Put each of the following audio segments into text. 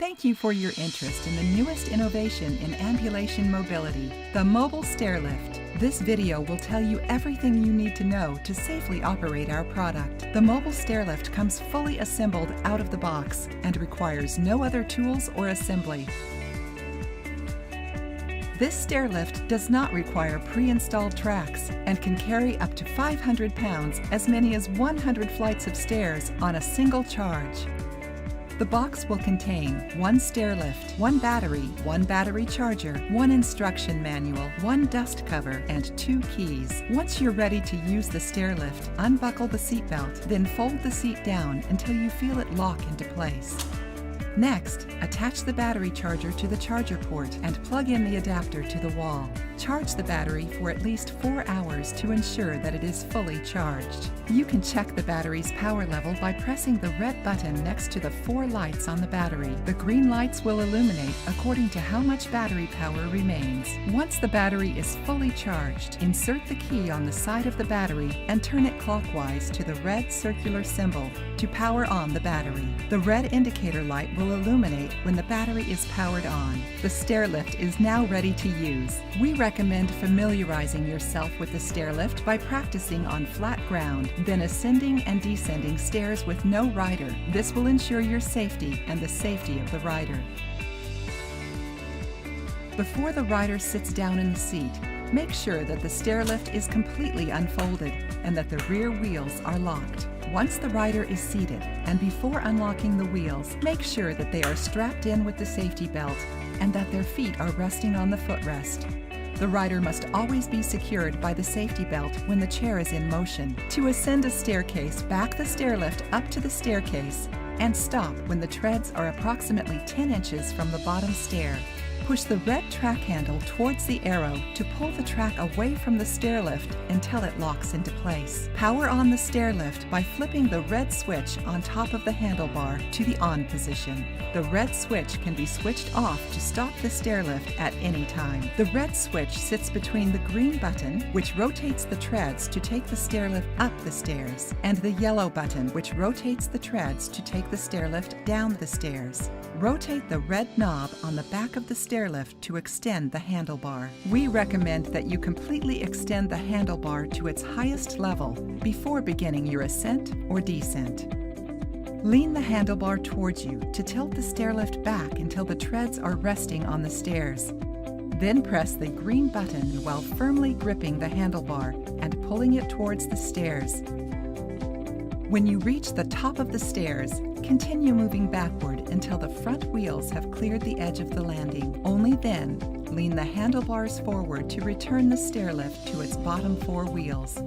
Thank you for your interest in the newest innovation in ambulation mobility, the mobile stair lift. This video will tell you everything you need to know to safely operate our product. The mobile stair lift comes fully assembled out of the box and requires no other tools or assembly. This stair lift does not require pre-installed tracks and can carry up to 500 pounds, as many as 100 flights of stairs on a single charge. The box will contain one stair lift, one battery charger, one instruction manual, one dust cover, and 2 keys. Once you're ready to use the stair lift, unbuckle the seat belt, then fold the seat down until you feel it lock into place. Next, attach the battery charger to the charger port and plug in the adapter to the wall. Charge the battery for at least 4 hours to ensure that it is fully charged. You can check the battery's power level by pressing the red button next to the 4 lights on the battery. The green lights will illuminate according to how much battery power remains. Once the battery is fully charged, insert the key on the side of the battery and turn it clockwise to the red circular symbol to power on the battery. The red indicator light will illuminate when the battery is powered on. The stair lift is now ready to use. We recommend familiarizing yourself with the stair lift by practicing on flat ground, then ascending and descending stairs with no rider. This will ensure your safety and the safety of the rider. Before the rider sits down in the seat, make sure that the stair lift is completely unfolded and that the rear wheels are locked. Once the rider is seated, and before unlocking the wheels, make sure that they are strapped in with the safety belt and that their feet are resting on the footrest. The rider must always be secured by the safety belt when the chair is in motion. To ascend a staircase, back the stair lift up to the staircase and stop when the treads are approximately 10 inches from the bottom stair. Push the red track handle towards the arrow to pull the track away from the stair lift until it locks into place. Power on the stair lift by flipping the red switch on top of the handlebar to the on position. The red switch can be switched off to stop the stair lift at any time. The red switch sits between the green button, which rotates the treads to take the stair lift up the stairs, and the yellow button, which rotates the treads to take the stair lift down the stairs. Rotate the red knob on the back of the stair lift to extend the handlebar. We recommend that you completely extend the handlebar to its highest level before beginning your ascent or descent. Lean the handlebar towards you to tilt the stair lift back until the treads are resting on the stairs. Then press the green button while firmly gripping the handlebar and pulling it towards the stairs. When you reach the top of the stairs, continue moving backward until the front wheels have cleared the edge of the landing. Only then, lean the handlebars forward to return the stair lift to its bottom 4 wheels.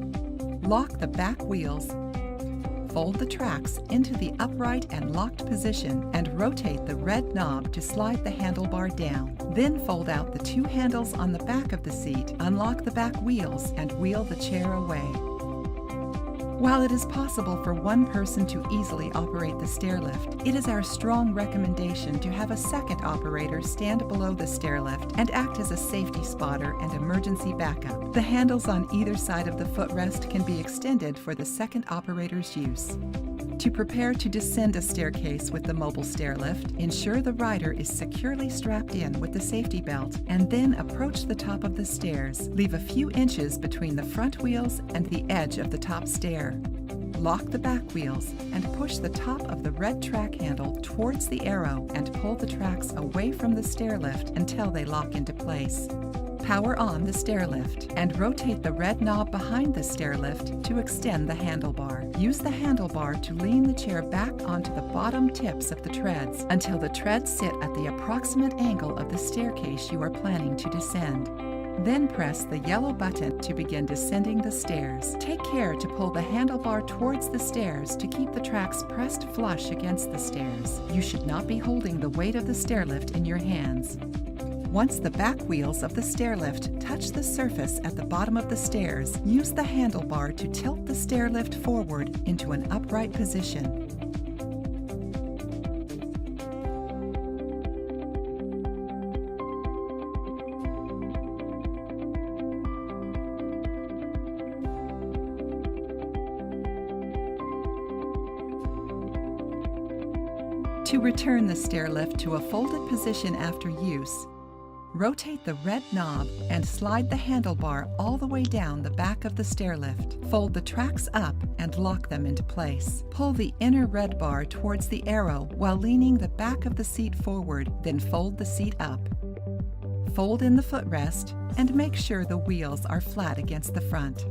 Lock the back wheels, fold the tracks into the upright and locked position, and rotate the red knob to slide the handlebar down. Then fold out the 2 handles on the back of the seat, unlock the back wheels, and wheel the chair away. While it is possible for one person to easily operate the stair lift, it is our strong recommendation to have a second operator stand below the stair lift and act as a safety spotter and emergency backup. The handles on either side of the footrest can be extended for the second operator's use. To prepare to descend a staircase with the mobile stair lift, ensure the rider is securely strapped in with the safety belt and then approach the top of the stairs. Leave a few inches between the front wheels and the edge of the top stair. Lock the back wheels and push the top of the red track handle towards the arrow and pull the tracks away from the stair lift until they lock into place. Power on the stair lift and rotate the red knob behind the stair lift to extend the handlebar. Use the handlebar to lean the chair back onto the bottom tips of the treads until the treads sit at the approximate angle of the staircase you are planning to descend. Then press the yellow button to begin descending the stairs. Take care to pull the handlebar towards the stairs to keep the tracks pressed flush against the stairs. You should not be holding the weight of the stair lift in your hands. Once the back wheels of the stair lift touch the surface at the bottom of the stairs, use the handlebar to tilt the stair lift forward into an upright position. To return the stair lift to a folded position after use, rotate the red knob and slide the handlebar all the way down the back of the stair lift. Fold the tracks up and lock them into place. Pull the inner red bar towards the arrow while leaning the back of the seat forward, then fold the seat up. Fold in the footrest and make sure the wheels are flat against the front.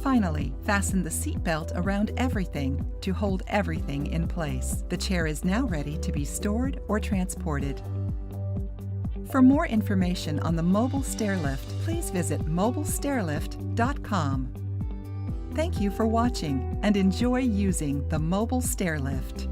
Finally, fasten the seat belt around everything to hold everything in place. The chair is now ready to be stored or transported. For more information on the mobile stair lift, please visit mobilestairlift.com. Thank you for watching and enjoy using the mobile stair lift.